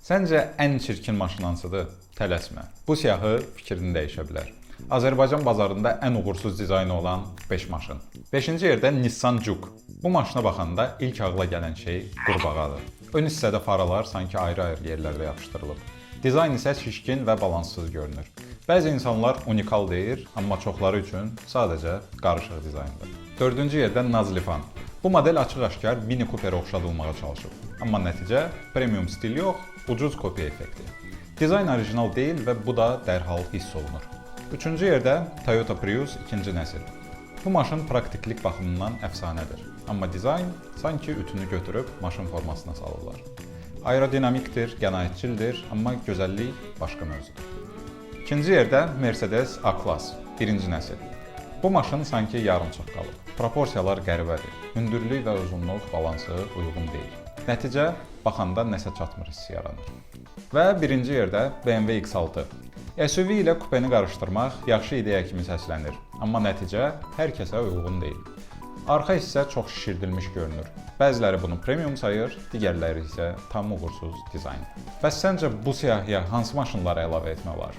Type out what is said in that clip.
Səncə ən çirkin maşın hansıdır? Tələsmə. Bu siyahı fikrini dəyişə bilər. Azərbaycan bazarında ən uğursuz dizaynı olan 5 maşın. 5-ci yerdə Nissan Juke. Bu maşına baxanda ilk ağla gələn şey qurbağadır. Ön hissədə faralar sanki ayrı-ayrı yerlərdə yapışdırılıb. Dizayn isə şişkin və balanssız görünür. Bəzi insanlar unikal deyir, amma çoxları üçün sadəcə qarışıq dizayndır. 4-cü yerdə Naz Lifan. Bu model açıq-aşkar Mini Cooperə oxşadılmağa çalışıb. Amma nəticə premium stil yox, ucuz kopya effekti. Dizayn orijinal deyil və bu da dərhal hiss olunur. 3-cü yerdə Toyota Prius 2-ci nəsil. Bu maşın praktiklik baxımından əfsanədir. Amma dizayn sanki ütünü götürüb maşın formasına salıblar. Aerodinamikdir, qənaətçildir, amma gözəllik başqa mövzudur. 2-ci yerdə Mercedes A-Class 1-ci nəsil. Bu maşın sanki yarımçıq qalıb. Proporsiyalar qəribədir. Hündürlük və uzunluq balansı uyğun deyil. Nəticə, baxanda nəsə çatmır hissi yaranır. Və 1-ci yerdə BMW X6. SUV ilə kupeni qarışdırmaq yaxşı ideya kimi səslənir, amma nəticə hər kəsə uyğun deyil. Arxa hissə çox şişirdilmiş görünür. Bəziləri bunu premium sayır, digərləri isə tam uğursuz dizayn. Bəs səncə bu siyahıya hansı maşınları əlavə etmək olar?